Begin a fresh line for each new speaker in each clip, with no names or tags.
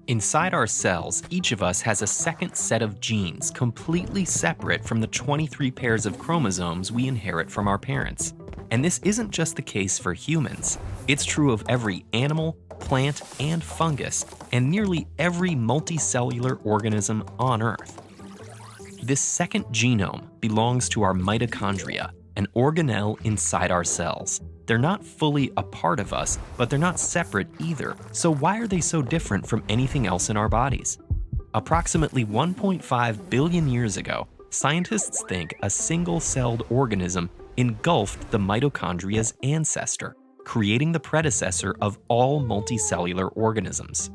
Inside our cells, each of us has a second set of genes completely separate from the 23 pairs of chromosomes we inherit from our parents. And this isn't just the case for humans. It's true of every animal, plant, and fungus, and nearly every multicellular organism on Earth. This second genome belongs to our mitochondria, an organelle inside our cells. They're not fully a part of us, but they're not separate either. So why are they so different from anything else in our bodies? Approximately 1.5 billion years ago, scientists think a single-celled organism engulfed the mitochondria's ancestor, creating the predecessor of all multicellular organisms.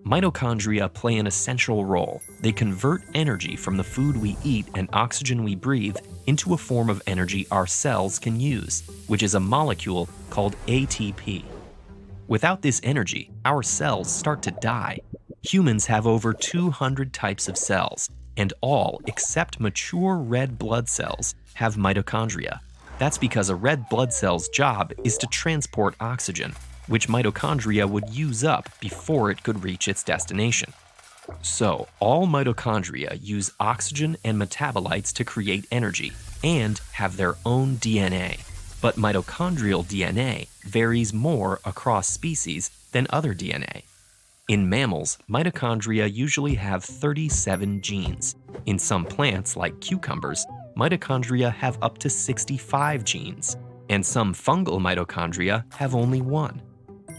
Mitochondria play an essential role. They convert energy from the food we eat and oxygen we breathe into a form of energy our cells can use, which is a molecule called ATP. Without this energy, our cells start to die. Humans have over 200 types of cells, and all except mature red blood cells have mitochondria. That's because a red blood cell's job is to transport oxygen, which mitochondria would use up before it could reach its destination. So, all mitochondria use oxygen and metabolites to create energy and have their own DNA. But mitochondrial DNA varies more across species than other DNA. In mammals, mitochondria usually have 37 genes. In some plants, like cucumbers, mitochondria have up to 65 genes. And some fungal mitochondria have only one.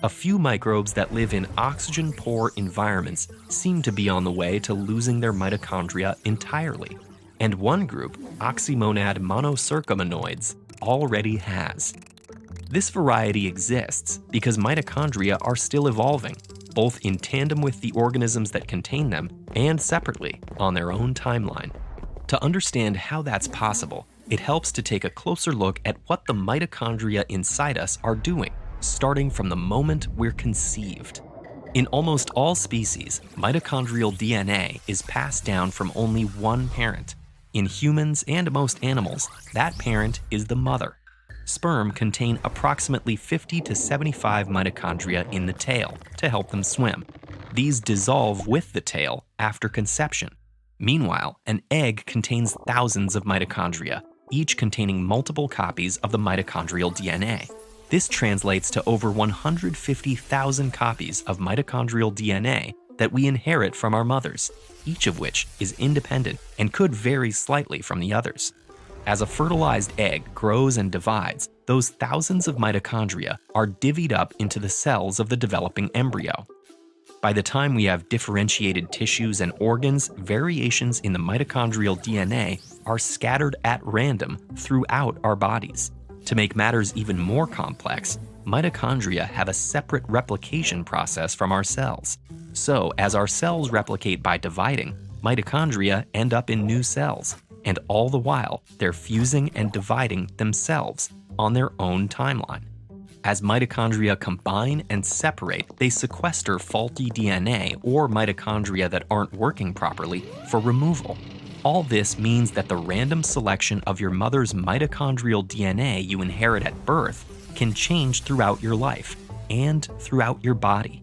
A few microbes that live in oxygen-poor environments seem to be on the way to losing their mitochondria entirely. And one group, oxymonad monocercomonoids, already has. This variety exists because mitochondria are still evolving, both in tandem with the organisms that contain them and separately on their own timeline. To understand how that's possible, it helps to take a closer look at what the mitochondria inside us are doing, starting from the moment we're conceived. In almost all species, mitochondrial DNA is passed down from only one parent. In humans and most animals, that parent is the mother. Sperm contain approximately 50 to 75 mitochondria in the tail to help them swim. These dissolve with the tail after conception. Meanwhile, an egg contains thousands of mitochondria, each containing multiple copies of the mitochondrial DNA. This translates to over 150,000 copies of mitochondrial DNA that we inherit from our mothers, each of which is independent and could vary slightly from the others. As a fertilized egg grows and divides, those thousands of mitochondria are divvied up into the cells of the developing embryo. By the time we have differentiated tissues and organs, variations in the mitochondrial DNA are scattered at random throughout our bodies. To make matters even more complex, mitochondria have a separate replication process from our cells. So, as our cells replicate by dividing, mitochondria end up in new cells, and all the while, they're fusing and dividing themselves on their own timeline. As mitochondria combine and separate, they sequester faulty DNA or mitochondria that aren't working properly for removal. All this means that the random selection of your mother's mitochondrial DNA you inherit at birth can change throughout your life and throughout your body.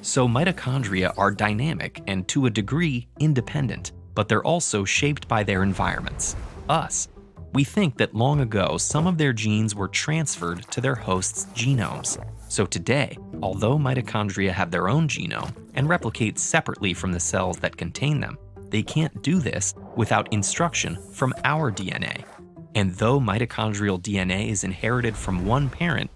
So mitochondria are dynamic and to a degree independent, but they're also shaped by their environments, us. We think that long ago some of their genes were transferred to their hosts' genomes. So today, although mitochondria have their own genome and replicate separately from the cells that contain them, they can't do this without instruction from our DNA. And though mitochondrial DNA is inherited from one parent,